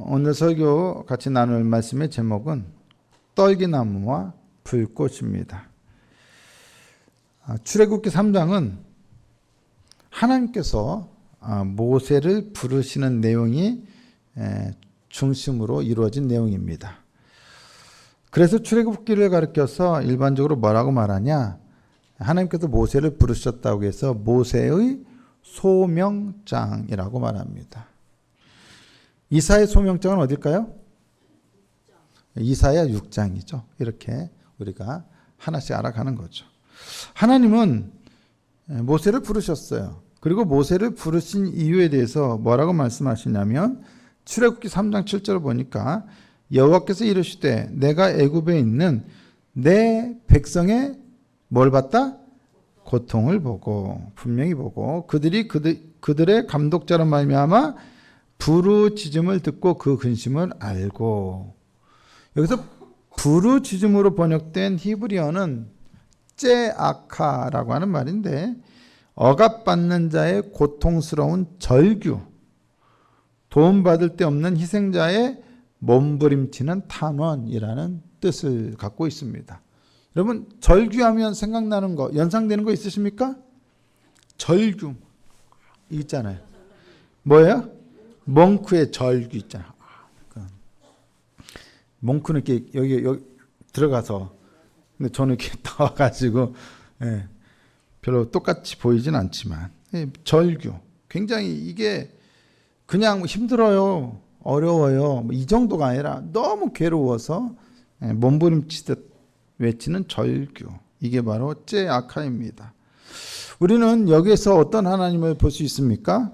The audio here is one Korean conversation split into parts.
오늘 설교 같이 나눌 말씀의 제목은 떨기나무와 불꽃입니다. 출애굽기 3장은 하나님께서 모세를 부르시는 내용이 중심으로 이루어진 내용입니다. 그래서 출애굽기를 가리켜서 일반적으로 뭐라고 말하냐? 하나님께서 모세를 부르셨다고 해서 모세의 소명장이라고 말합니다. 이사야 소명장은 어딜까요? 이사야 6장이죠. 이렇게 우리가 하나씩 알아가는 거죠. 하나님은 모세를 부르셨어요. 그리고 모세를 부르신 이유에 대해서 뭐라고 말씀하시냐면 출애굽기 3장 7절을 보니까 여호와께서 이르시되 내가 애굽에 있는 내 백성의 뭘 봤다? 고통을 보고 분명히 보고 그들의 감독자로 말미암아 부르짖음을 듣고 그 근심을 알고. 여기서 부르짖음으로 번역된 히브리어는 째아카라고 하는 말인데 억압받는 자의 고통스러운 절규, 도움받을 데 없는 희생자의 몸부림치는 탄원이라는 뜻을 갖고 있습니다. 여러분 절규하면 생각나는 거, 연상되는 거 있으십니까? 절규 있잖아요. 뭐예요? 몽크의 절규 있잖아요. 몽크는 이렇게 여기 들어가서, 근데 저는 이렇게 나와가지고 별로 똑같이 보이진 않지만 절규 굉장히 이게 그냥 힘들어요, 어려워요 이 정도가 아니라 너무 괴로워서 몸부림치듯 외치는 절규, 이게 바로 째아카입니다. 우리는 여기에서 어떤 하나님을 볼 수 있습니까?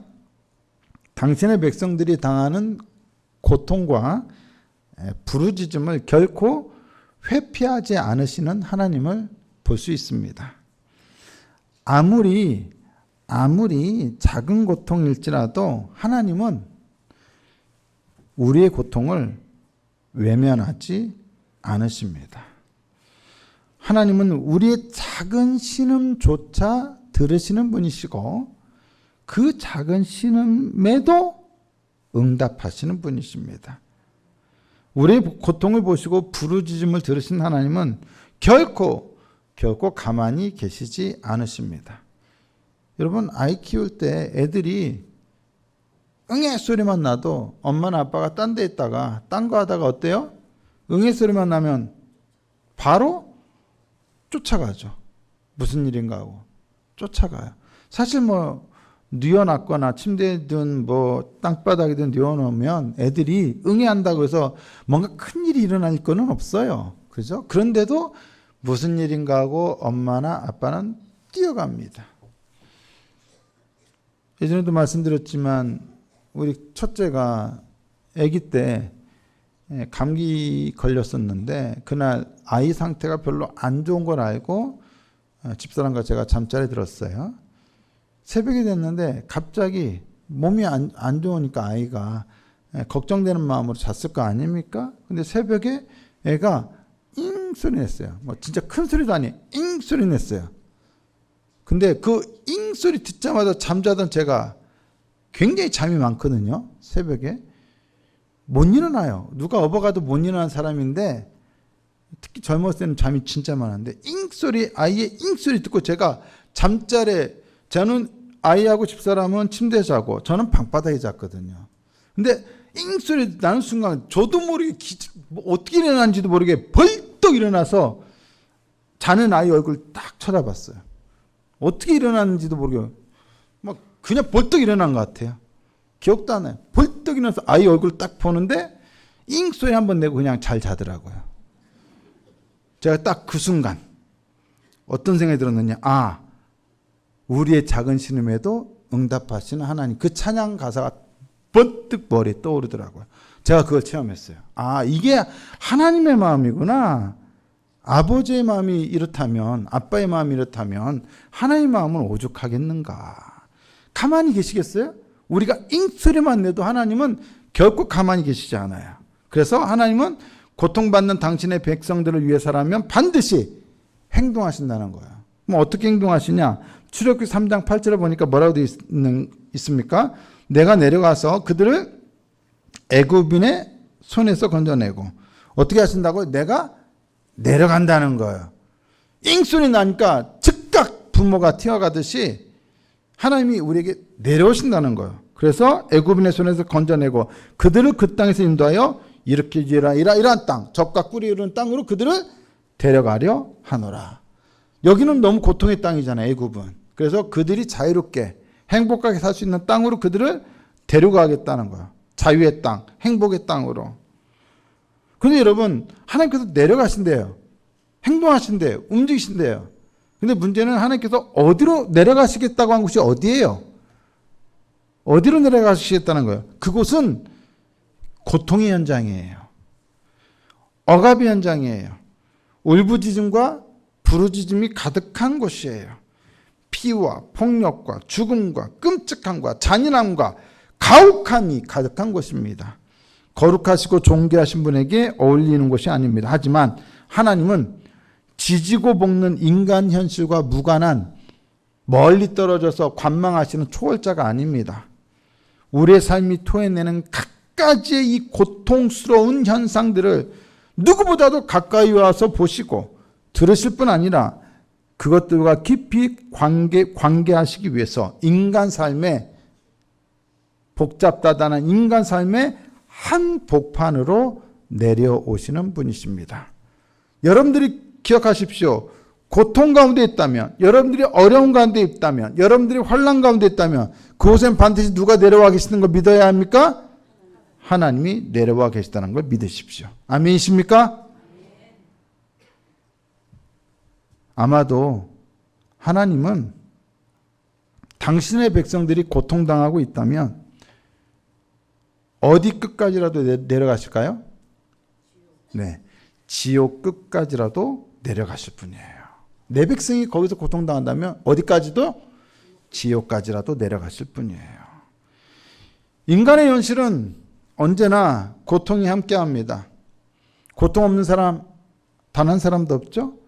당신의 백성들이 당하는 고통과 부르짖음을 결코 회피하지 않으시는 하나님을 볼 수 있습니다. 아무리 작은 고통일지라도 하나님은 우리의 고통을 외면하지 않으십니다. 하나님은 우리의 작은 신음조차 들으시는 분이시고 그 작은 신음에도 응답하시는 분이십니다. 우리의 고통을 보시고 부르짖음을 들으신 하나님은 결코 가만히 계시지 않으십니다. 여러분 아이 키울 때 애들이 응애 소리만 나도 엄마나 아빠가 딴 데 있다가 딴 거 하다가 어때요? 응애 소리만 나면 바로 쫓아가죠. 무슨 일인가 하고 쫓아가요. 사실 뉘어놨거나 침대든 땅바닥이든 뉘어놓으면 애들이 응애한다고 해서 뭔가 큰일이 일어날 거는 없어요. 그죠? 그런데도 무슨 일인가 하고 엄마나 아빠는 뛰어갑니다. 예전에도 말씀드렸지만 우리 첫째가 아기 때 감기 걸렸었는데 그날 아이 상태가 별로 안 좋은 걸 알고 집사람과 제가 잠자리에 들었어요. 새벽이 됐는데 갑자기 몸이 안 좋으니까 아이가 걱정되는 마음으로 잤을 거 아닙니까? 근데 새벽에 애가 잉 소리 냈어요. 진짜 큰 소리도 아니에요. 잉 소리 냈어요. 근데 그 잉 소리 듣자마자 잠자던 제가 굉장히 잠이 많거든요. 새벽에 못 일어나요. 누가 업어가도 못 일어나는 사람인데 특히 젊었을 때는 잠이 진짜 많은데 아이의 잉 소리 듣고 제가 잠자리에, 저는 아이하고 집사람은 침대에 자고 저는 방바닥에 잤거든요. 근데 잉 소리 나는 순간 저도 모르게 어떻게 일어났는지도 모르게 벌떡 일어나서 자는 아이 얼굴 딱 쳐다봤어요. 어떻게 일어났는지도 모르게 그냥 벌떡 일어난 것 같아요. 기억도 안 나요. 벌떡 일어나서 아이 얼굴 딱 보는데 잉 소리 한번 내고 그냥 잘 자더라고요. 제가 딱 그 순간 어떤 생각이 들었느냐, 우리의 작은 신음에도 응답하시는 하나님, 그 찬양 가사가 번뜩 머리에 떠오르더라고요. 제가 그걸 체험했어요. 이게 하나님의 마음이구나. 아버지의 마음이 이렇다면, 아빠의 마음이 이렇다면 하나님의 마음은 오죽하겠는가. 가만히 계시겠어요? 우리가 잉소리만 내도 하나님은 결코 가만히 계시지 않아요. 그래서 하나님은 고통받는 당신의 백성들을 위해서라면 반드시 행동하신다는 거예요. 어떻게 행동하시냐? 출애굽기 3장 8절에 보니까 뭐라고 되어 있습니까? 내가 내려가서 그들을 애굽인의 손에서 건져내고 어떻게 하신다고? 내가 내려간다는 거예요. 잉소리 나니까 즉각 부모가 튀어가듯이 하나님이 우리에게 내려오신다는 거예요. 그래서 애굽인의 손에서 건져내고 그들을 그 땅에서 인도하여 이렇게 이러한 땅, 젖과 꿀이 흐르는 땅으로 그들을 데려가려 하노라. 여기는 너무 고통의 땅이잖아요, 애굽은. 그래서 그들이 자유롭게 행복하게 살 수 있는 땅으로 그들을 데려가겠다는 거예요. 자유의 땅, 행복의 땅으로. 그런데 여러분, 하나님께서 내려가신대요. 행동하신대요. 움직이신대요. 근데 문제는 하나님께서 어디로 내려가시겠다고 한 곳이 어디예요? 어디로 내려가시겠다는 거예요? 그곳은 고통의 현장이에요. 억압의 현장이에요. 울부짖음과 부르짖음이 가득한 곳이에요. 피와 폭력과 죽음과 끔찍함과 잔인함과 가혹함이 가득한 곳입니다. 거룩하시고 존귀하신 분에게 어울리는 곳이 아닙니다. 하지만 하나님은 지지고 볶는 인간 현실과 무관한 멀리 떨어져서 관망하시는 초월자가 아닙니다. 우리의 삶이 토해내는 각가지의 이 고통스러운 현상들을 누구보다도 가까이 와서 보시고 들으실 뿐 아니라 그것들과 깊이 관계하시기 위해서 인간 삶의 복잡다단한 인간 삶의 한 복판으로 내려오시는 분이십니다. 여러분들이 기억하십시오. 고통 가운데 있다면, 여러분들이 어려운 가운데 있다면, 여러분들이 환난 가운데 있다면 그곳엔 반드시 누가 내려와 계시는 걸 믿어야 합니까? 하나님이 내려와 계시다는 걸 믿으십시오. 아멘이십니까? 아마도 하나님은 당신의 백성들이 고통당하고 있다면 어디 끝까지라도 내려가실까요? 네, 지옥 끝까지라도 내려가실 분이에요. 내 백성이 거기서 고통당한다면 어디까지도? 지옥까지라도 내려가실 분이에요. 인간의 현실은 언제나 고통이 함께합니다. 고통 없는 사람 단 한 사람도 없죠?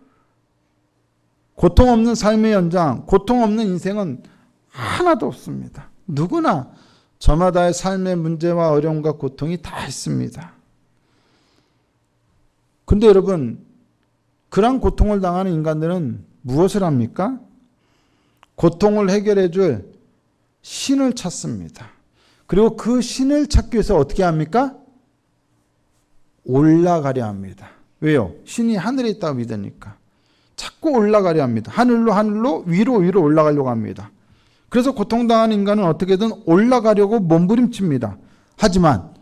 고통 없는 삶의 현장, 고통 없는 인생은 하나도 없습니다. 누구나 저마다의 삶의 문제와 어려움과 고통이 다 있습니다. 근데 여러분, 그런 고통을 당하는 인간들은 무엇을 합니까? 고통을 해결해 줄 신을 찾습니다. 그리고 그 신을 찾기 위해서 어떻게 합니까? 올라가려 합니다. 왜요? 신이 하늘에 있다고 믿으니까. 자꾸 올라가려 합니다. 하늘로 위로 올라가려고 합니다. 그래서 고통당하는 인간은 어떻게든 올라가려고 몸부림칩니다. 하지만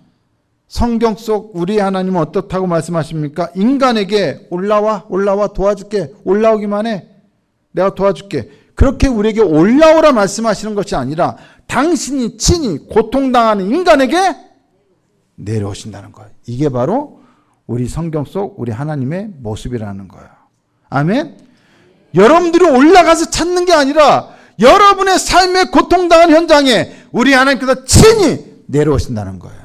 성경 속 우리 하나님은 어떻다고 말씀하십니까? 인간에게 올라와 도와줄게. 올라오기만 해. 내가 도와줄게. 그렇게 우리에게 올라오라 말씀하시는 것이 아니라 당신이 친히 고통당하는 인간에게 내려오신다는 거예요. 이게 바로 우리 성경 속 우리 하나님의 모습이라는 거예요. 아멘? 여러분들이 올라가서 찾는 게 아니라 여러분의 삶의 고통당한 현장에 우리 하나님께서 친히 내려오신다는 거예요.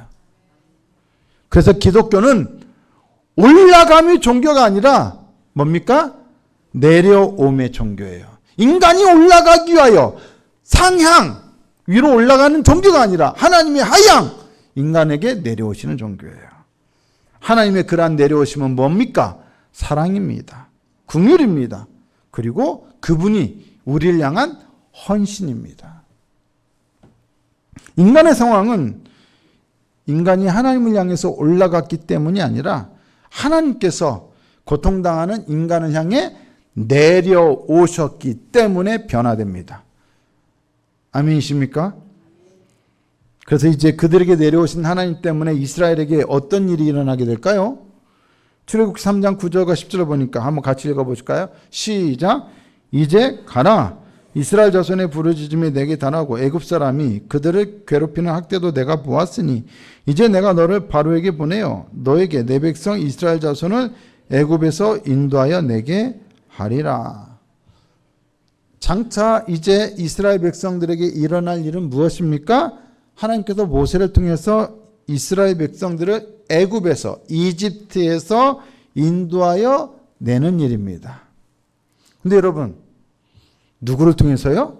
그래서 기독교는 올라감이 종교가 아니라 뭡니까? 내려옴의 종교예요. 인간이 올라가기 위하여 상향 위로 올라가는 종교가 아니라 하나님의 하향 인간에게 내려오시는 종교예요. 하나님의 그러한 내려오심은 뭡니까? 사랑입니다. 긍휼입니다. 그리고 그분이 우리를 향한 헌신입니다. 인간의 상황은 인간이 하나님을 향해서 올라갔기 때문이 아니라 하나님께서 고통당하는 인간을 향해 내려오셨기 때문에 변화됩니다. 아멘이십니까? 그래서 이제 그들에게 내려오신 하나님 때문에 이스라엘에게 어떤 일이 일어나게 될까요? 출애굽기 3장 9절과 10절을 보니까 한번 같이 읽어보실까요? 시작. 이제 가라. 이스라엘 자손의 부르짖음이 내게 달하고 애굽 사람이 그들을 괴롭히는 학대도 내가 보았으니 이제 내가 너를 바로에게 보내어 너에게 내 백성 이스라엘 자손을 애굽에서 인도하여 내게 하리라. 장차 이제 이스라엘 백성들에게 일어날 일은 무엇입니까? 하나님께서 모세를 통해서 이스라엘 백성들을 애굽에서 이집트에서 인도하여 내는 일입니다. 근데 여러분 누구를 통해서요?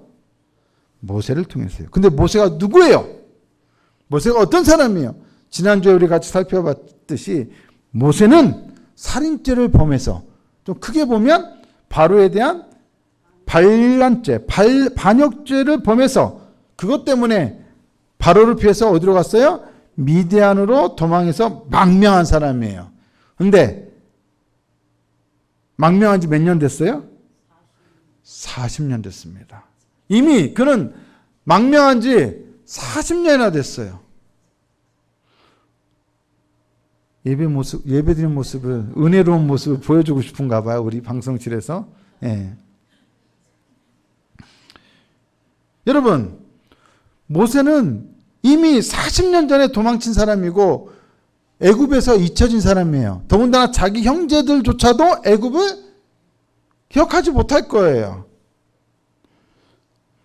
모세를 통해서요. 근데 모세가 누구예요? 모세가 어떤 사람이에요? 지난주에 우리 같이 살펴봤듯이 모세는 살인죄를 범해서 좀 크게 보면 바로에 대한 반란죄, 반역죄를 범해서 그것 때문에 바로를 피해서 어디로 갔어요? 미디안으로 도망해서 망명한 사람이에요. 근데 망명한 지 몇 년 됐어요? 40년 됐습니다. 이미 그는 망명한 지 40년이나 됐어요. 예배드린 모습을, 은혜로운 모습을 보여주고 싶은가 봐요. 우리 방송실에서. 예. 여러분, 모세는 이미 40년 전에 도망친 사람이고 애굽에서 잊혀진 사람이에요. 더군다나 자기 형제들조차도 애굽을 기억하지 못할 거예요.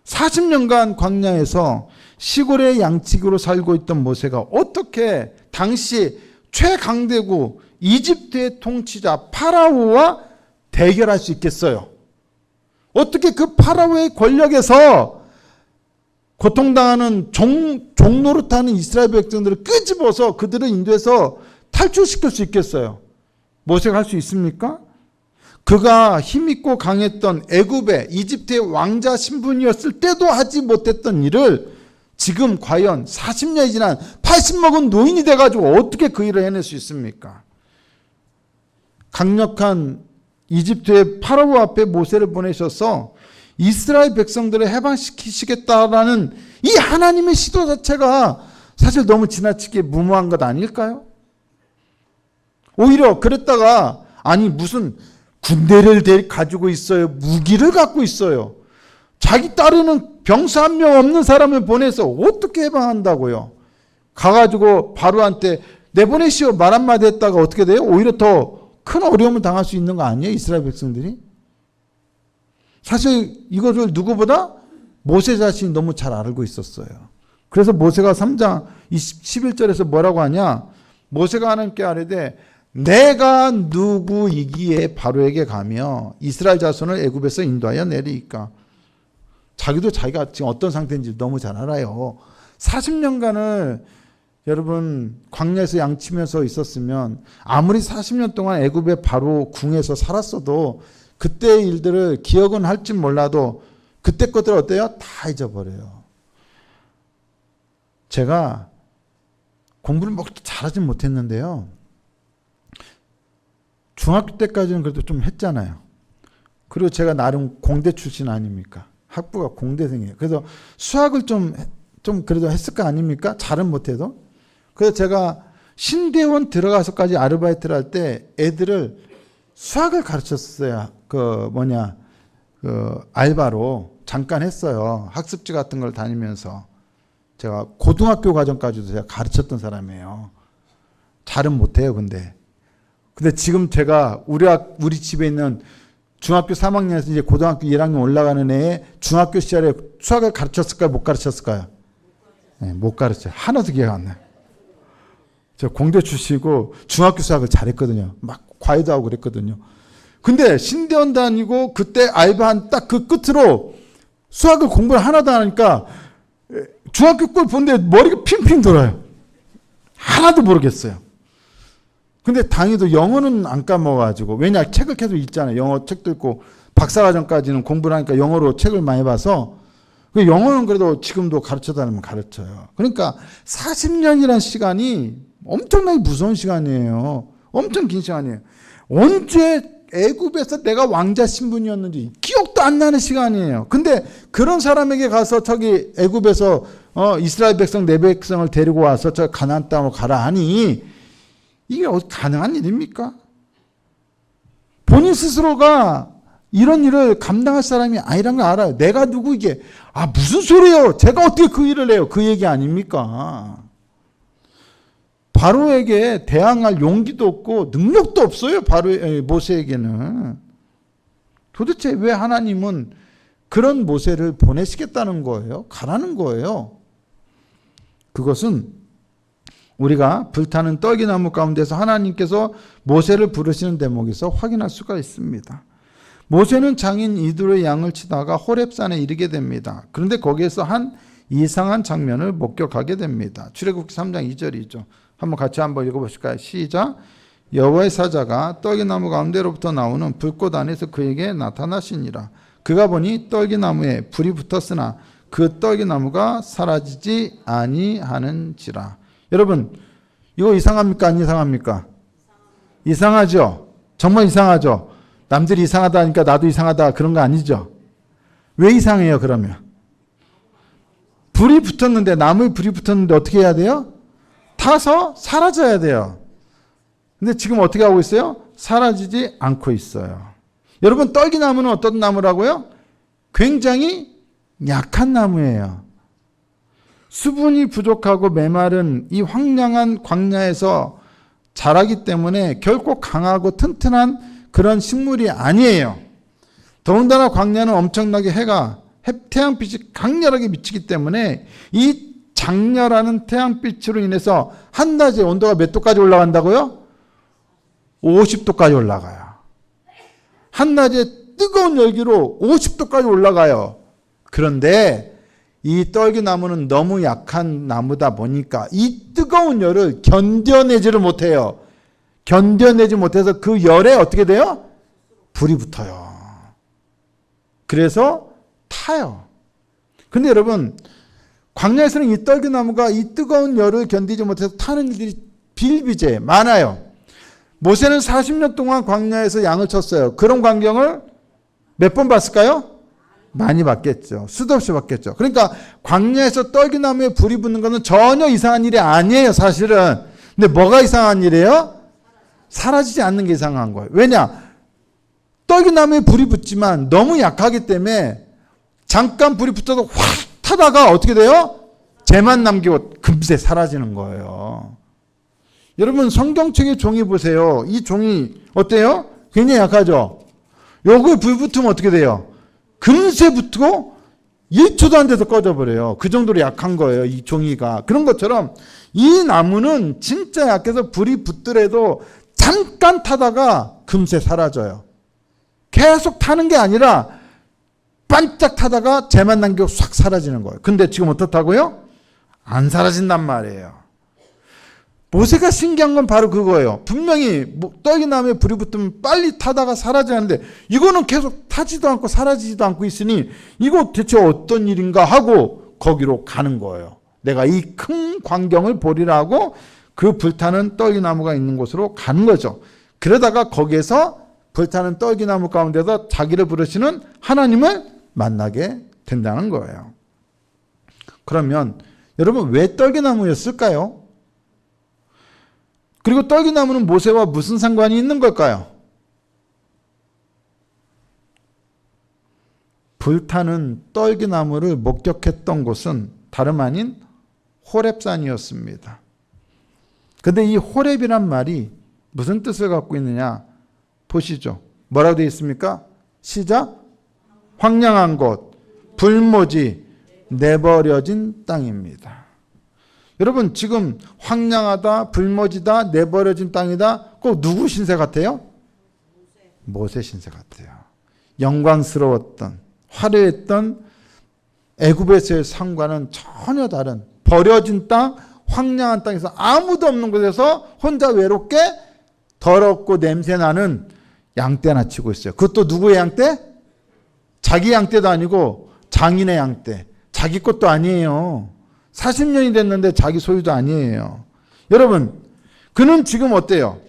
40년간 광야에서 시골의 양치기로 살고 있던 모세가 어떻게 당시 최강대국 이집트의 통치자 파라오와 대결할 수 있겠어요? 어떻게 그 파라오의 권력에서 고통당하는 종노릇하는 이스라엘 백성들을 끄집어서 그들을 인도해서 탈출시킬 수 있겠어요? 모세가 할 수 있습니까? 그가 힘있고 강했던 애굽의 이집트의 왕자 신분이었을 때도 하지 못했던 일을 지금 과연 40년이 지난 80 먹은 노인이 돼가지고 어떻게 그 일을 해낼 수 있습니까? 강력한 이집트의 파라오 앞에 모세를 보내셔서 이스라엘 백성들을 해방시키시겠다라는 이 하나님의 시도 자체가 사실 너무 지나치게 무모한 것 아닐까요? 오히려 그랬다가 아니 무슨 군대를 가지고 있어요. 무기를 갖고 있어요. 자기 따르는 병사 한 명 없는 사람을 보내서 어떻게 해방한다고요? 가가지고 바로한테 내보내시오 말 한마디 했다가 어떻게 돼요? 오히려 더 큰 어려움을 당할 수 있는 거 아니에요? 이스라엘 백성들이? 사실 이거를 누구보다 모세 자신이 너무 잘 알고 있었어요. 그래서 모세가 3장 11절에서 뭐라고 하냐? 모세가 하나님께 아뢰되 내가 누구이기에 바로에게 가며 이스라엘 자손을 애굽에서 인도하여 내리이까. 자기도 자기가 지금 어떤 상태인지 너무 잘 알아요. 40년간을 여러분 광야에서 양치면서 있었으면 아무리 40년 동안 애굽의 바로 궁에서 살았어도 그때의 일들을 기억은 할지 몰라도 그때 것들 어때요? 다 잊어버려요. 제가 공부를 뭐 잘하진 못했는데요. 중학교 때까지는 그래도 좀 했잖아요. 그리고 제가 나름 공대 출신 아닙니까? 학부가 공대생이에요. 그래서 수학을 좀 그래도 했을 거 아닙니까? 잘은 못해도. 그래서 제가 신대원 들어가서까지 아르바이트를 할 때 애들을 수학을 가르쳤어요. 알바로 잠깐 했어요. 학습지 같은 걸 다니면서. 제가 고등학교 과정까지도 제가 가르쳤던 사람이에요. 잘은 못해요, 근데 지금 제가 우리 집에 있는 중학교 3학년에서 이제 고등학교 1학년 올라가는 애에 중학교 시절에 수학을 가르쳤을까요? 못 가르쳤을까요? 네, 못 가르쳐요. 하나도 기억 안 나요. 저 공대 출신이고 중학교 수학을 잘했거든요. 막 과외도 하고 그랬거든요. 근데 신대원 다니고 그때 알바한 딱 그 끝으로 수학을 공부를 하나도 안 하니까 중학교 걸 보는데 머리가 핑핑 돌아요. 하나도 모르겠어요. 근데 다행히도 영어는 안 까먹어가지고, 왜냐 책을 계속 읽잖아요. 영어 책도 읽고 박사과정까지는 공부를 하니까 영어로 책을 많이 봐서 영어는 그래도 지금도 가르쳐달라면 가르쳐요. 그러니까 40년이라는 시간이 엄청나게 무서운 시간이에요. 엄청 긴 시간이에요. 언제 애굽에서 내가 왕자 신분이었는지 기억도 안 나는 시간이에요. 근데 그런 사람에게 가서 저기 애굽에서 이스라엘 백성 내 백성을 데리고 와서 저 가나안 땅으로 가라 하니 이게 가능한 일입니까? 본인 스스로가 이런 일을 감당할 사람이 아니란 걸 알아요. 내가 누구 이게 무슨 소리예요? 제가 어떻게 그 일을 해요? 그 얘기 아닙니까? 바로에게 대항할 용기도 없고 능력도 없어요. 모세에게는. 도대체 왜 하나님은 그런 모세를 보내시겠다는 거예요? 가라는 거예요. 그것은 우리가 불타는 떡이나무 가운데서 하나님께서 모세를 부르시는 대목에서 확인할 수가 있습니다. 모세는 장인 이드로의 양을 치다가 호렙산에 이르게 됩니다. 그런데 거기에서 한 이상한 장면을 목격하게 됩니다. 출애굽기 3장 2절이죠. 같이 한번 읽어보실까요? 시작. 여호와의 사자가 떨기나무 가운데로부터 나오는 불꽃 안에서 그에게 나타나시니라. 그가 보니 떨기나무에 불이 붙었으나 그 떨기나무가 사라지지 아니하는지라. 여러분, 이거 이상합니까? 안 이상합니까? 이상하죠? 정말 이상하죠? 남들이 이상하다 하니까 나도 이상하다 그런 거 아니죠? 왜 이상해요, 그러면? 불이 붙었는데, 나무에 불이 붙었는데 어떻게 해야 돼요? 타서 사라져야 돼요. 근데 지금 어떻게 하고 있어요? 사라지지 않고 있어요. 여러분, 떨기나무는 어떤 나무라고요? 굉장히 약한 나무예요. 수분이 부족하고 메마른 이 황량한 광야에서 자라기 때문에 결코 강하고 튼튼한 그런 식물이 아니에요. 더군다나 광야는 엄청나게 태양빛이 강렬하게 미치기 때문에 이 장렬하는 태양빛으로 인해서 한낮에 온도가 몇 도까지 올라간다고요? 50도까지 올라가요. 한낮에 뜨거운 열기로 50도까지 올라가요. 그런데 이 떨기나무는 너무 약한 나무다 보니까 이 뜨거운 열을 견뎌내지를 못해요. 견뎌내지 못해서 그 열에 어떻게 돼요? 불이 붙어요. 그래서 타요. 근데 여러분, 광야에서는 이 떨기나무가 이 뜨거운 열을 견디지 못해서 타는 일들이 비일비재 많아요. 모세는 40년 동안 광야에서 양을 쳤어요. 그런 광경을 몇 번 봤을까요? 많이 봤겠죠. 수도 없이 봤겠죠. 그러니까 광야에서 떨기나무에 불이 붙는 것은 전혀 이상한 일이 아니에요, 사실은. 근데 뭐가 이상한 일이에요? 사라지지 않는 게 이상한 거예요. 왜냐? 떨기나무에 불이 붙지만 너무 약하기 때문에 잠깐 불이 붙어도 확 타다가 어떻게 돼요? 재만 남기고 금세 사라지는 거예요. 여러분, 성경책의 종이 보세요. 이 종이 어때요? 굉장히 약하죠? 요거에 불 붙으면 어떻게 돼요? 금세 붙고 1초도 안 돼서 꺼져버려요. 그 정도로 약한 거예요, 이 종이가. 그런 것처럼 이 나무는 진짜 약해서 불이 붙더라도 잠깐 타다가 금세 사라져요. 계속 타는 게 아니라 반짝 타다가 재만 남기고 싹 사라지는 거예요. 근데 지금 어떻다고요? 안 사라진단 말이에요. 모세가 신기한 건 바로 그거예요. 분명히 떨기나무에 불이 붙으면 빨리 타다가 사라지는데 이거는 계속 타지도 않고 사라지지도 않고 있으니 이거 대체 어떤 일인가 하고 거기로 가는 거예요. 내가 이 큰 광경을 보리라고 그 불타는 떨기나무가 있는 곳으로 가는 거죠. 그러다가 거기에서 불타는 떨기나무 가운데서 자기를 부르시는 하나님을 만나게 된다는 거예요. 그러면 여러분, 왜 떨기나무였을까요? 그리고 떨기나무는 모세와 무슨 상관이 있는 걸까요? 불타는 떨기나무를 목격했던 곳은 다름 아닌 호렙산이었습니다. 그런데 이 호렙이란 말이 무슨 뜻을 갖고 있느냐 보시죠. 뭐라고 되어 있습니까? 시작. 황량한 곳, 불모지, 내버려진 땅입니다. 여러분, 지금 황량하다, 불모지다, 내버려진 땅이다. 꼭 누구 신세 같아요? 모세 신세 같아요. 영광스러웠던, 화려했던 애굽에서의 삶과는 전혀 다른 버려진 땅, 황량한 땅에서 아무도 없는 곳에서 혼자 외롭게 더럽고 냄새나는 양떼나 치고 있어요. 그것도 누구의 양떼? 자기 양떼도 아니고 장인의 양떼. 자기 것도 아니에요. 40년이 됐는데 자기 소유도 아니에요. 여러분, 그는 지금 어때요?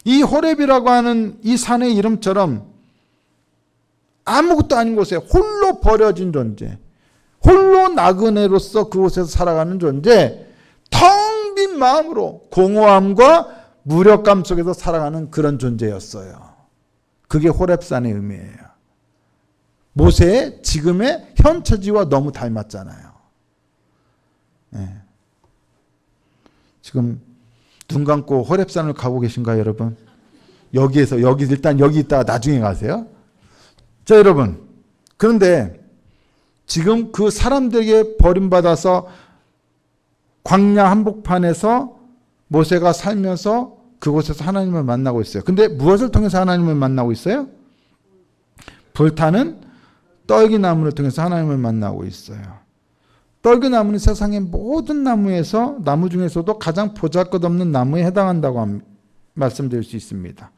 이 호렙이라고 하는 이 산의 이름처럼 아무것도 아닌 곳에 홀로 버려진 존재, 홀로 나그네로서 그곳에서 살아가는 존재, 텅 빈 마음으로 공허함과 무력감 속에서 살아가는 그런 존재였어요. 그게 호렙산의 의미예요. 모세의 지금의 현 처지와 너무 닮았잖아요. 네. 지금 눈 감고 호렙산을 가고 계신가요, 여러분? 일단 여기 있다가 나중에 가세요. 자, 여러분. 그런데 지금 그 사람들에게 버림받아서 광야 한복판에서 모세가 살면서 그곳에서 하나님을 만나고 있어요. 근데 무엇을 통해서 하나님을 만나고 있어요? 불타는 떨기나무를 통해서 하나님을 만나고 있어요. 떨기나무는 세상의 모든 나무 중에서도 가장 보잘것없는 나무에 해당한다고 말씀드릴 수 있습니다.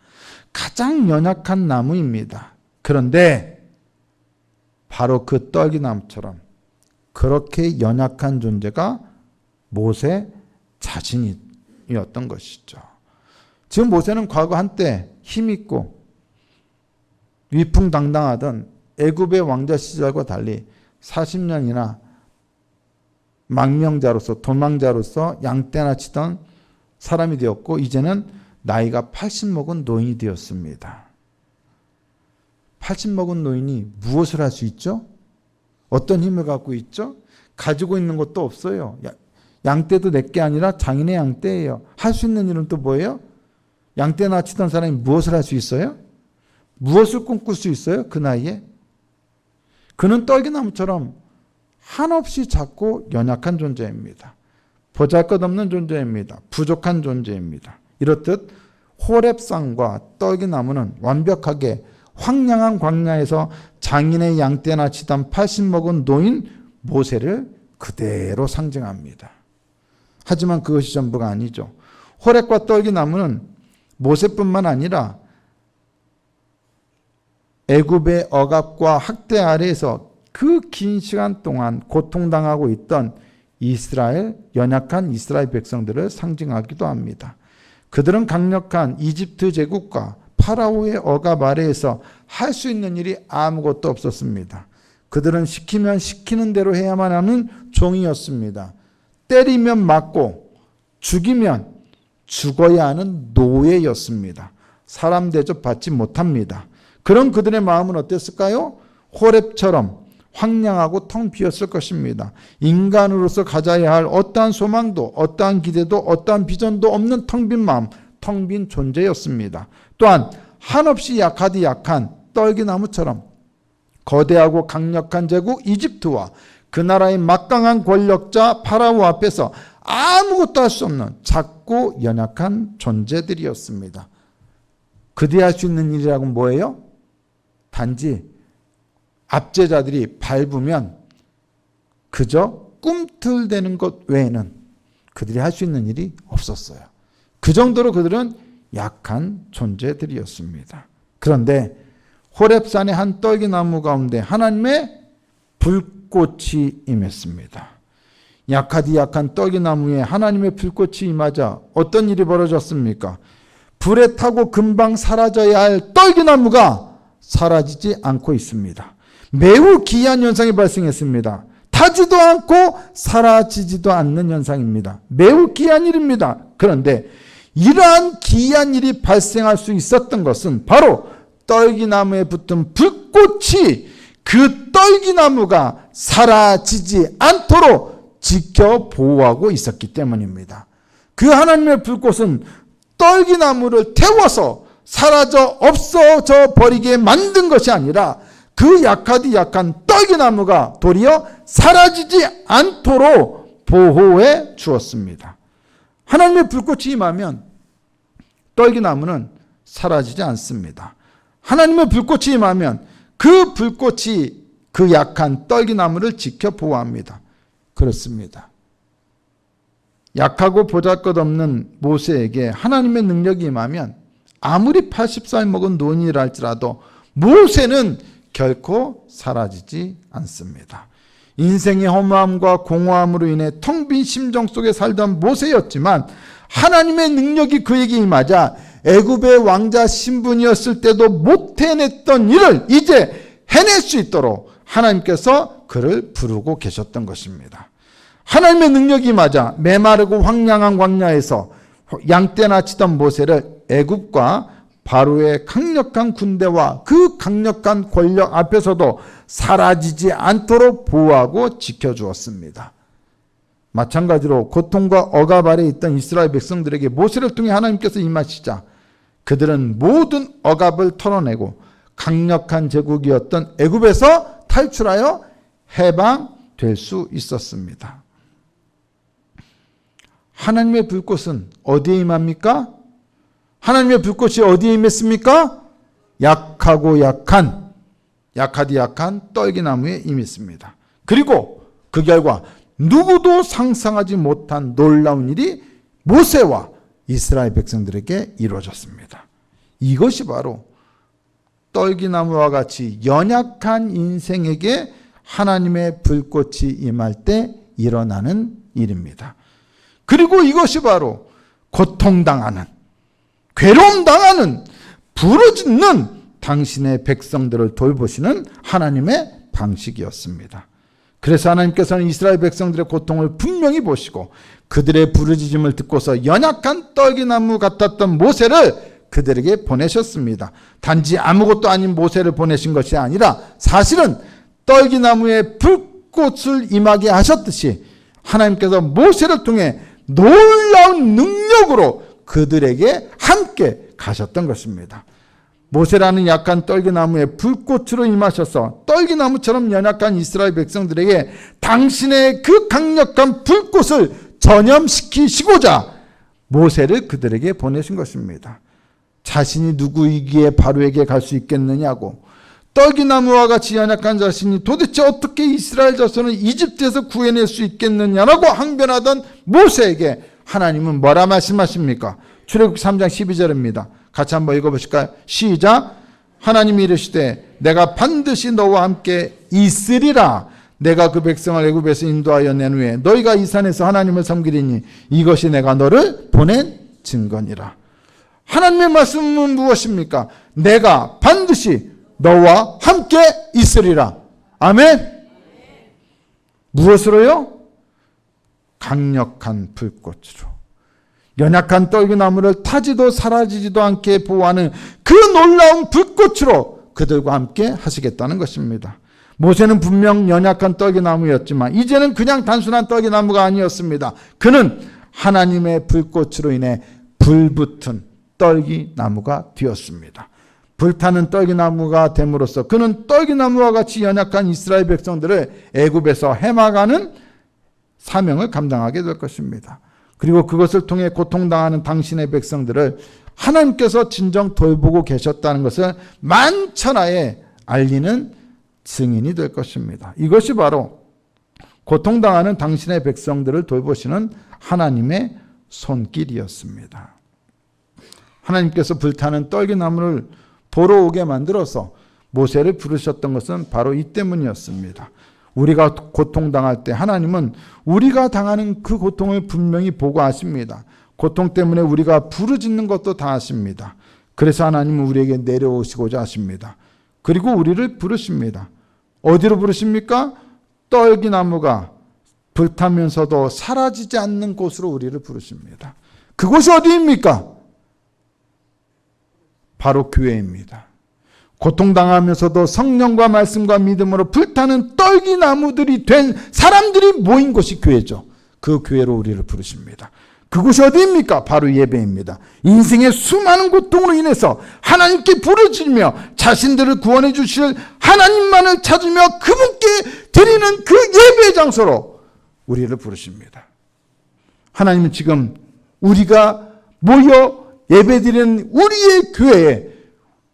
가장 연약한 나무입니다. 그런데 바로 그 떨기나무처럼 그렇게 연약한 존재가 모세 자신이었던 것이죠. 지금 모세는 과거 한때 힘있고 위풍당당하던 애굽의 왕자 시절과 달리 40년이나 망명자로서 도망자로서 양떼나 치던 사람이 되었고 이제는 나이가 80 먹은 노인이 되었습니다. 80 먹은 노인이 무엇을 할 수 있죠? 어떤 힘을 갖고 있죠? 가지고 있는 것도 없어요. 양떼도 내게 아니라 장인의 양떼예요. 할 수 있는 일은 또 뭐예요? 양떼나 치던 사람이 무엇을 할 수 있어요? 무엇을 꿈꿀 수 있어요? 그 나이에? 그는 떨기나무처럼 한없이 작고 연약한 존재입니다. 보잘것없는 존재입니다. 부족한 존재입니다. 이렇듯 호렙산과 떨기나무는 완벽하게 황량한 광야에서 장인의 양떼나 치던 80 먹은 노인 모세를 그대로 상징합니다. 하지만 그것이 전부가 아니죠. 호렙과 떨기나무는 모세뿐만 아니라 애굽의 억압과 학대 아래에서 그 긴 시간 동안 고통당하고 있던 연약한 이스라엘 백성들을 상징하기도 합니다. 그들은 강력한 이집트 제국과 파라오의 억압 아래에서 할 수 있는 일이 아무것도 없었습니다. 그들은 시키면 시키는 대로 해야만 하는 종이었습니다. 때리면 맞고 죽이면 죽어야 하는 노예였습니다. 사람 대접 받지 못합니다. 그런 그들의 마음은 어땠을까요? 호렙처럼 황량하고 텅 비었을 것입니다. 인간으로서 가져야 할 어떠한 소망도 어떠한 기대도 어떠한 비전도 없는 텅 빈 마음, 텅 빈 존재였습니다. 또한 한없이 약하디 약한 떨기나무처럼 거대하고 강력한 제국 이집트와 그 나라의 막강한 권력자 파라오 앞에서 아무것도 할 수 없는 작고 연약한 존재들이었습니다. 그들이 할 수 있는 일이라고는 뭐예요? 단지 압제자들이 밟으면 그저 꿈틀대는 것 외에는 그들이 할 수 있는 일이 없었어요. 그 정도로 그들은 약한 존재들이었습니다. 그런데 호렙산의 한 떨기나무 가운데 하나님의 불꽃이 임했습니다. 약하디 약한 떨기나무에 하나님의 불꽃이 임하자 어떤 일이 벌어졌습니까? 불에 타고 금방 사라져야 할 떨기나무가 사라지지 않고 있습니다. 매우 기이한 현상이 발생했습니다. 타지도 않고 사라지지도 않는 현상입니다. 매우 기이한 일입니다. 그런데 이러한 기이한 일이 발생할 수 있었던 것은 바로 떨기나무에 붙은 불꽃이 그 떨기나무가 사라지지 않도록 지켜 보호하고 있었기 때문입니다. 그 하나님의 불꽃은 떨기나무를 태워서 사라져 없어져 버리게 만든 것이 아니라 그 약하디 약한 떨기나무가 도리어 사라지지 않도록 보호해 주었습니다. 하나님의 불꽃이 임하면 떨기나무는 사라지지 않습니다. 하나님의 불꽃이 임하면 그 불꽃이 그 약한 떨기나무를 지켜 보호합니다. 그렇습니다. 약하고 보잘것없는 모세에게 하나님의 능력이 임하면 아무리 80살 먹은 노인이라 할지라도 모세는 결코 사라지지 않습니다. 인생의 허무함과 공허함으로 인해 텅 빈 심정 속에 살던 모세였지만 하나님의 능력이 그에게 임하자 애굽의 왕자 신분이었을 때도 못 해냈던 일을 이제 해낼 수 있도록 하나님께서 그를 부르고 계셨던 것입니다. 하나님의 능력이 임하자 메마르고 황량한 광야에서 양떼나 치던 모세를 애굽과 바로의 강력한 군대와 그 강력한 권력 앞에서도 사라지지 않도록 보호하고 지켜주었습니다. 마찬가지로 고통과 억압 아래 있던 이스라엘 백성들에게 모세를 통해 하나님께서 임하시자 그들은 모든 억압을 털어내고 강력한 제국이었던 애굽에서 탈출하여 해방될 수 있었습니다. 하나님의 불꽃은 어디에 임합니까? 하나님의 불꽃이 어디에 임했습니까? 약하디 약한 떨기나무에 임했습니다. 그리고 그 결과 누구도 상상하지 못한 놀라운 일이 모세와 이스라엘 백성들에게 이루어졌습니다. 이것이 바로 떨기나무와 같이 연약한 인생에게 하나님의 불꽃이 임할 때 일어나는 일입니다. 그리고 이것이 바로 고통당하는, 괴로움당하는, 부르짖는 당신의 백성들을 돌보시는 하나님의 방식이었습니다. 그래서 하나님께서는 이스라엘 백성들의 고통을 분명히 보시고 그들의 부르짖음을 듣고서 연약한 떨기나무 같았던 모세를 그들에게 보내셨습니다. 단지 아무것도 아닌 모세를 보내신 것이 아니라 사실은 떨기나무에 불꽃을 임하게 하셨듯이 하나님께서 모세를 통해 놀라운 능력으로 그들에게 함께 가셨던 것입니다. 모세라는 약한 떨기나무에 불꽃으로 임하셔서 떨기나무처럼 연약한 이스라엘 백성들에게 당신의 그 강력한 불꽃을 전염시키시고자 모세를 그들에게 보내신 것입니다. 자신이 누구이기에 바로에게 갈 수 있겠느냐고, 떨기나무와 같이 연약한 자신이 도대체 어떻게 이스라엘 자손을 이집트에서 구해낼 수 있겠느냐라고 항변하던 모세에게 하나님은 뭐라 말씀하십니까? 출애굽기 3장 12절입니다. 같이 한번 읽어보실까요? 시작. 하나님이 이르시되 내가 반드시 너와 함께 있으리라. 내가 그 백성을 애굽에서 인도하여 낸 후에 너희가 이 산에서 하나님을 섬기리니 이것이 내가 너를 보낸 증거니라. 하나님의 말씀은 무엇입니까? 내가 반드시 너와 함께 있으리라. 아멘. 무엇으로요? 강력한 불꽃으로. 연약한 떨기나무를 타지도 사라지지도 않게 보호하는 그 놀라운 불꽃으로 그들과 함께 하시겠다는 것입니다. 모세는 분명 연약한 떨기나무였지만 이제는 그냥 단순한 떨기나무가 아니었습니다. 그는 하나님의 불꽃으로 인해 불붙은 떨기나무가 되었습니다. 불타는 떨기나무가 됨으로써 그는 떨기나무와 같이 연약한 이스라엘 백성들을 애굽에서 해막하는 사명을 감당하게 될 것입니다. 그리고 그것을 통해 고통당하는 당신의 백성들을 하나님께서 진정 돌보고 계셨다는 것을 만천하에 알리는 증인이 될 것입니다. 이것이 바로 고통당하는 당신의 백성들을 돌보시는 하나님의 손길이었습니다. 하나님께서 불타는 떨기나무를 보러 오게 만들어서 모세를 부르셨던 것은 바로 이 때문이었습니다. 우리가 고통당할 때 하나님은 우리가 당하는 그 고통을 분명히 보고 아십니다. 고통 때문에 우리가 부르짖는 것도 다 아십니다. 그래서 하나님은 우리에게 내려오시고자 하십니다. 그리고 우리를 부르십니다. 어디로 부르십니까? 떨기나무가 불타면서도 사라지지 않는 곳으로 우리를 부르십니다. 그곳이 어디입니까? 바로 교회입니다. 고통당하면서도 성령과 말씀과 믿음으로 불타는 떨기나무들이 된 사람들이 모인 곳이 교회죠. 그 교회로 우리를 부르십니다. 그곳이 어디입니까? 바로 예배입니다. 인생의 수많은 고통으로 인해서 하나님께 부르짖으며 자신들을 구원해 주실 하나님만을 찾으며 그분께 드리는 그 예배의 장소로 우리를 부르십니다. 하나님은 지금 우리가 모여 예배드리는 우리의 교회에,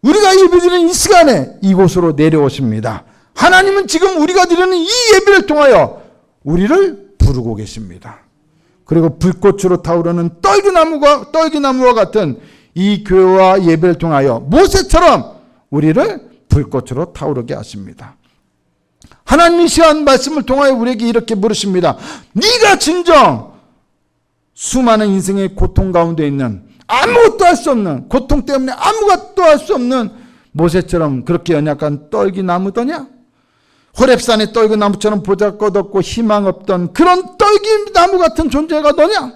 우리가 예배드리는 이 시간에 이곳으로 내려오십니다. 하나님은 지금 우리가 드리는 이 예배를 통하여 우리를 부르고 계십니다. 그리고 불꽃으로 타오르는 떨기나무와 같은 이 교회와 예배를 통하여 모세처럼 우리를 불꽃으로 타오르게 하십니다. 하나님이 시한 말씀을 통하여 우리에게 이렇게 물으십니다. 네가 진정 수많은 인생의 고통 가운데 있는, 아무것도 할 수 없는, 고통 때문에 아무것도 할 수 없는 모세처럼 그렇게 연약한 떨기나무더냐? 호렙산의 떨기나무처럼 보잘것없고 희망 없던 그런 떨기나무 같은 존재가 너냐?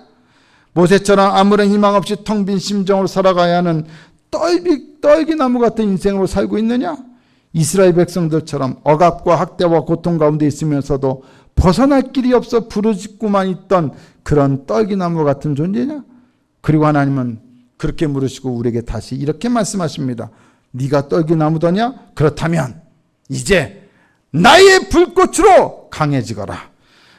모세처럼 아무런 희망 없이 텅 빈 심정으로 살아가야 하는 떨기나무 같은 인생으로 살고 있느냐? 이스라엘 백성들처럼 억압과 학대와 고통 가운데 있으면서도 벗어날 길이 없어 부르짖고만 있던 그런 떨기나무 같은 존재냐? 그리고 하나님은 그렇게 물으시고 우리에게 다시 이렇게 말씀하십니다. 네가 떨기나무더냐? 그렇다면 이제 나의 불꽃으로 강해지거라.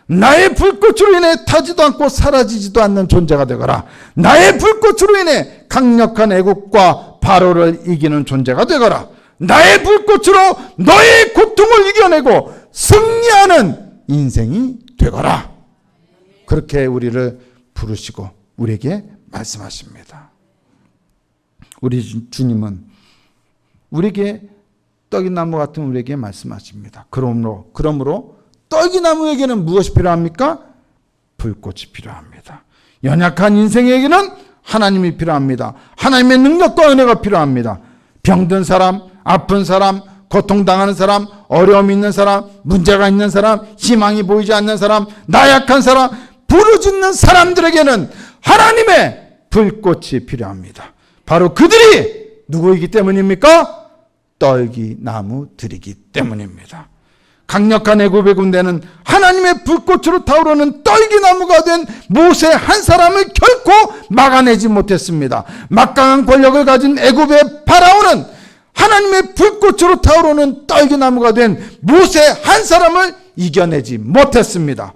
나의 불꽃으로 인해 타지도 않고 사라지지도 않는 존재가 되거라. 나의 불꽃으로 인해 강력한 애국과 바로를 이기는 존재가 되거라. 나의 불꽃으로 너의 고통을 이겨내고 승리하는 인생이 되거라. 그렇게 우리를 부르시고 우리에게 말씀하십니다. 우리 주님은 우리에게 떡이나무 같은 우리에게 말씀하십니다. 그러므로 떡이나무에게는 무엇이 필요합니까? 불꽃이 필요합니다. 연약한 인생에게는 하나님이 필요합니다. 하나님의 능력과 은혜가 필요합니다. 병든 사람, 아픈 사람, 고통당하는 사람, 어려움이 있는 사람, 문제가 있는 사람, 희망이 보이지 않는 사람, 나약한 사람, 부르짖는 사람들에게는 하나님의 불꽃이 필요합니다. 바로 그들이 누구이기 때문입니까? 떨기나무들이기 때문입니다. 강력한 애굽의 군대는 하나님의 불꽃으로 타오르는 떨기나무가 된 모세 한 사람을 결코 막아내지 못했습니다. 막강한 권력을 가진 애굽의 파라오는 하나님의 불꽃으로 타오르는 떨기나무가 된 모세 한 사람을 이겨내지 못했습니다.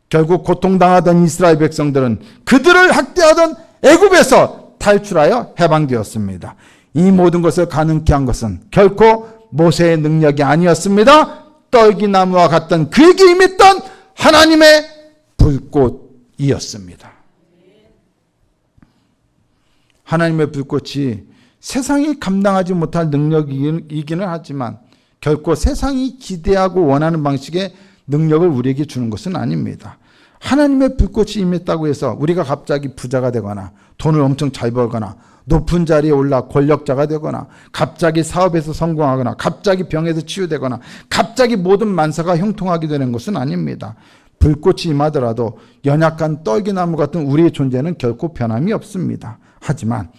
결국 고통당하던 이스라엘 백성들은 그들을 학대하던 애굽에서 탈출하여 해방되었습니다. 이 모든 것을 가능케 한 것은 결코 모세의 능력이 아니었습니다. 떨기나무와 같던 그에게 임했던 하나님의 불꽃이었습니다. 하나님의 불꽃이 세상이 감당하지 못할 능력이기는 하지만 결코 세상이 기대하고 원하는 방식의 능력을 우리에게 주는 것은 아닙니다. 하나님의 불꽃이 임했다고 해서 우리가 갑자기 부자가 되거나 돈을 엄청 잘 벌거나 높은 자리에 올라 권력자가 되거나 갑자기 사업에서 성공하거나 갑자기 병에서 치유되거나 갑자기 모든 만사가 형통하게 되는 것은 아닙니다. 불꽃이 임하더라도 연약한 떨기나무 같은 우리의 존재는 결코 변함이 없습니다. 하지만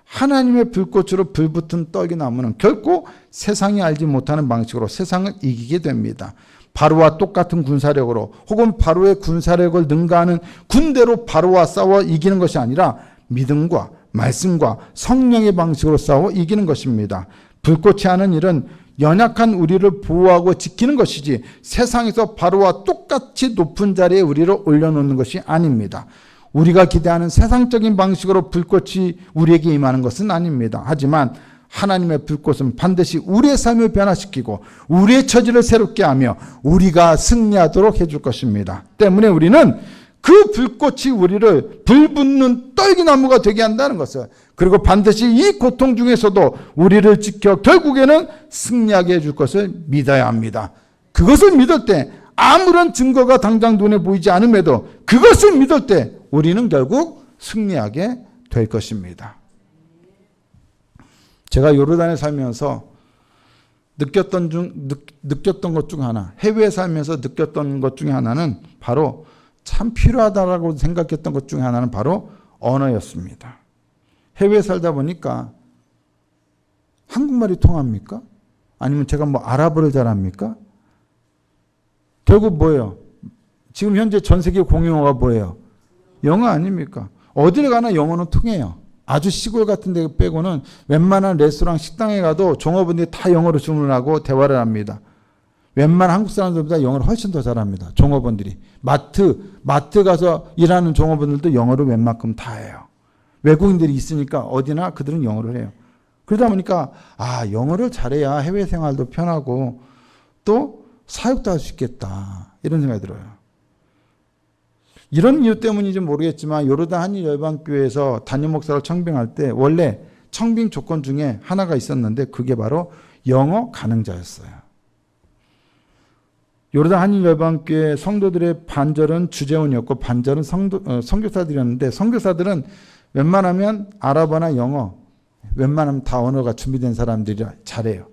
하나님의 불꽃으로 불붙은 떨기나무는 결코 세상이 알지 못하는 방식으로 세상을 이기게 됩니다. 바로와 똑같은 군사력으로 혹은 바로의 군사력을 능가하는 군대로 바로와 싸워 이기는 것이 아니라 믿음과 말씀과 성령의 방식으로 싸워 이기는 것입니다. 불꽃이 하는 일은 연약한 우리를 보호하고 지키는 것이지 세상에서 바로와 똑같이 높은 자리에 우리를 올려놓는 것이 아닙니다. 우리가 기대하는 세상적인 방식으로 불꽃이 우리에게 임하는 것은 아닙니다. 하지만 하나님의 불꽃은 반드시 우리의 삶을 변화시키고 우리의 처지를 새롭게 하며 우리가 승리하도록 해줄 것입니다. 때문에 우리는 그 불꽃이 우리를 불붙는 떨기나무가 되게 한다는 것을, 그리고 반드시 이 고통 중에서도 우리를 지켜 결국에는 승리하게 해줄 것을 믿어야 합니다. 그것을 믿을 때 아무런 증거가 당장 눈에 보이지 않음에도 그것을 믿을 때 우리는 결국 승리하게 될 것입니다. 제가 요르단에 살면서 느꼈던 것 중 하나, 해외에 살면서 느꼈던 것 중에 하나는 바로 참 필요하다라고 생각했던 것 중에 하나는 바로 언어였습니다. 해외에 살다 보니까 한국말이 통합니까? 아니면 제가 뭐 아랍어를 잘합니까? 결국 뭐예요? 지금 현재 전 세계 공용어가 뭐예요? 영어 아닙니까? 어딜 가나 영어는 통해요. 아주 시골 같은 데 빼고는 웬만한 레스토랑 식당에 가도 종업원들이 다 영어로 주문하고 대화를 합니다. 웬만한 한국 사람들보다 영어를 훨씬 더 잘합니다. 종업원들이. 마트 가서 일하는 종업원들도 영어를 웬만큼 다 해요. 외국인들이 있으니까 어디나 그들은 영어를 해요. 그러다 보니까 영어를 잘해야 해외 생활도 편하고 또 사역도 할 수 있겠다, 이런 생각이 들어요. 이런 이유 때문인지 모르겠지만 요르단 한일열방교회에서 담임 목사로 청빙할 때 원래 청빙 조건 중에 하나가 있었는데 그게 바로 영어 가능자였어요. 요르단 한일열방교회 성도들의 반절은 주재원이었고 반절은 선교사들이었는데, 선교사들은 웬만하면 아랍어나 영어, 웬만하면 다 언어가 준비된 사람들이 잘해요.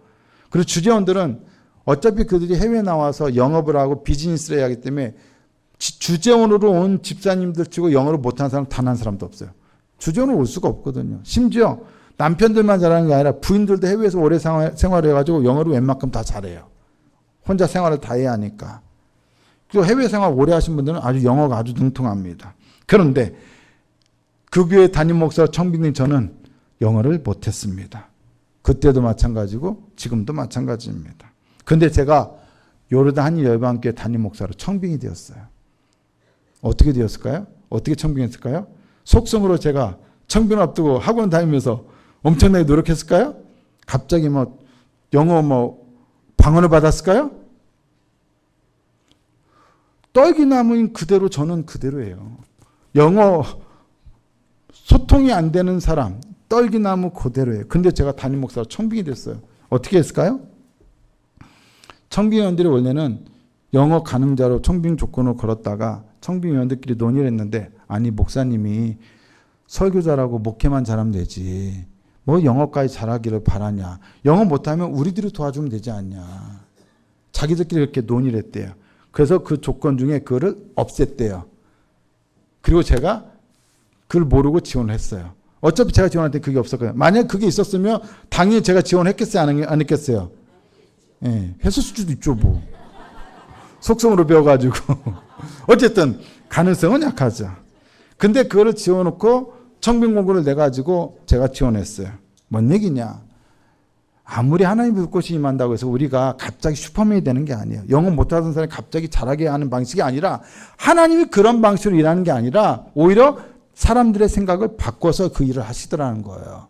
그리고 주재원들은 어차피 그들이 해외에 나와서 영업을 하고 비즈니스를 해야 하기 때문에 주재원으로 온 집사님들 치고 영어를 못하는 사람 단 한 사람도 없어요. 주재원으로 올 수가 없거든요. 심지어 남편들만 잘하는 게 아니라 부인들도 해외에서 오래 생활을 해가지고 영어를 웬만큼 다 잘해요. 혼자 생활을 다 해야 하니까. 그리고 해외 생활 오래 하신 분들은 아주 영어가 아주 능통합니다. 그런데 그 교회 담임 목사 청빙인 저는 영어를 못했습니다. 그때도 마찬가지고 지금도 마찬가지입니다. 근데 제가 요르단 한일열방교회 담임 목사로 청빙이 되었어요. 어떻게 되었을까요? 어떻게 청빙했을까요? 속성으로 제가 청빙을 앞두고 학원 다니면서 엄청나게 노력했을까요? 갑자기 영어 방언을 받았을까요? 떨기나무인 그대로 저는 그대로예요. 영어 소통이 안 되는 사람, 떨기나무 그대로예요. 근데 제가 담임 목사로 청빙이 됐어요. 어떻게 했을까요? 청빙위원들이 원래는 영어 가능자로 청빙 조건을 걸었다가 청빙위원들끼리 논의를 했는데, 아니 목사님이 설교자라고 목회만 잘하면 되지 뭐 영어까지 잘하기를 바라냐, 영어 못하면 우리들이 도와주면 되지 않냐, 자기들끼리 그렇게 논의를 했대요. 그래서 그 조건 중에 그거를 없앴대요. 그리고 제가 그걸 모르고 지원을 했어요. 어차피 제가 지원할 때 그게 없었거든요. 만약 그게 있었으면 당연히 제가 지원했겠어요, 안 했겠어요? 예, 했을 수도 있죠 뭐. 속성으로 배워가지고. 어쨌든 가능성은 약하죠. 근데 그거를 지어놓고 청빙 공고를 내가지고 제가 지원했어요. 뭔 얘기냐? 아무리 하나님 불꽃이 임한다고 해서 우리가 갑자기 슈퍼맨이 되는 게 아니에요. 영어 못하는 사람이 갑자기 잘하게 하는 방식이 아니라, 하나님이 그런 방식으로 일하는 게 아니라 오히려 사람들의 생각을 바꿔서 그 일을 하시더라는 거예요.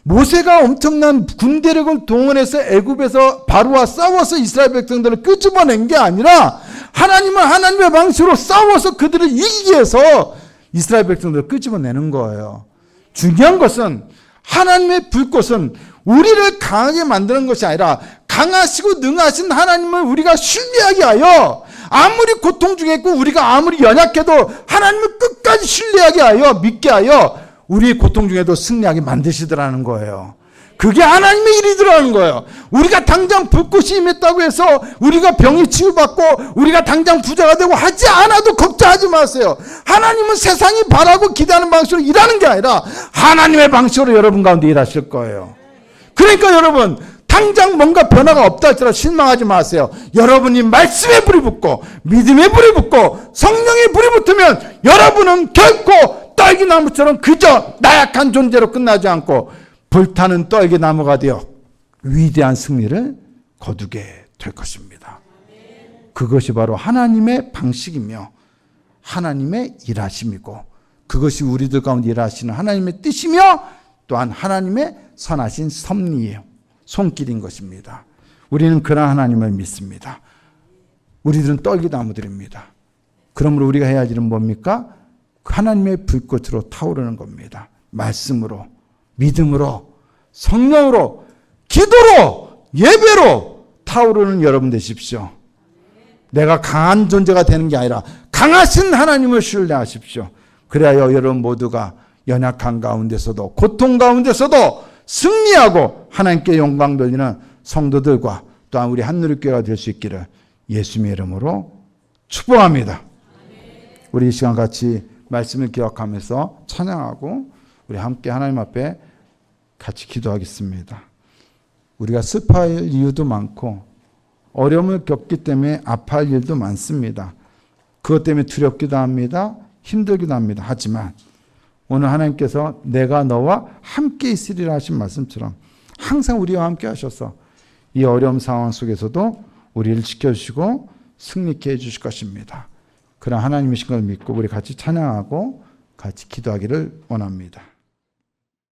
모세가 엄청난 군대력을 동원해서 애굽에서 바로와 싸워서 이스라엘 백성들을 끄집어낸 게 아니라, 하나님은 하나님의 방식으로 싸워서 그들을 이기기 위해서 이스라엘 백성들을 끄집어내는 거예요. 중요한 것은 하나님의 불꽃은 우리를 강하게 만드는 것이 아니라, 강하시고 능하신 하나님을 우리가 신뢰하게 하여, 아무리 고통 중에 있고 우리가 아무리 연약해도 하나님을 끝까지 신뢰하게 하여, 믿게 하여 우리의 고통 중에도 승리하게 만드시더라는 거예요. 그게 하나님의 일이더라는 거예요. 우리가 당장 불꽃이 임했다고 해서 우리가 병이 치유받고 우리가 당장 부자가 되고 하지 않아도 걱정하지 마세요. 하나님은 세상이 바라고 기대하는 방식으로 일하는 게 아니라 하나님의 방식으로 여러분 가운데 일하실 거예요. 그러니까 여러분, 당장 뭔가 변화가 없다 할지라도 실망하지 마세요. 여러분이 말씀에 불이 붙고 믿음에 불이 붙고 성령에 불이 붙으면 여러분은 결코 떨기나무처럼 그저 나약한 존재로 끝나지 않고 불타는 떨기나무가 되어 위대한 승리를 거두게 될 것입니다. 그것이 바로 하나님의 방식이며 하나님의 일하심이고, 그것이 우리들 가운데 일하시는 하나님의 뜻이며, 또한 하나님의 선하신 섭리예요. 손길인 것입니다. 우리는 그런 하나님을 믿습니다. 우리들은 떨기나무들입니다. 그러므로 우리가 해야 할 일은 뭡니까? 하나님의 불꽃으로 타오르는 겁니다. 말씀으로, 믿음으로, 성령으로, 기도로, 예배로 타오르는 여러분 되십시오. 내가 강한 존재가 되는 게 아니라 강하신 하나님을 신뢰하십시오. 그래야 여러분 모두가 연약한 가운데서도 고통 가운데서도 승리하고 하나님께 영광 돌리는 성도들과 또한 우리 한누리교회가 될 수 있기를 예수님의 이름으로 축복합니다. 우리 이 시간 같이 말씀을 기억하면서 찬양하고 우리 함께 하나님 앞에 같이 기도하겠습니다. 우리가 슬퍼할 이유도 많고 어려움을 겪기 때문에 아파할 일도 많습니다. 그것 때문에 두렵기도 합니다. 힘들기도 합니다. 하지만 오늘 하나님께서 내가 너와 함께 있으리라 하신 말씀처럼 항상 우리와 함께 하셔서 이 어려운 상황 속에서도 우리를 지켜주시고 승리케 해주실 것입니다. 그런 하나님이신 걸 믿고 우리 같이 찬양하고 같이 기도하기를 원합니다.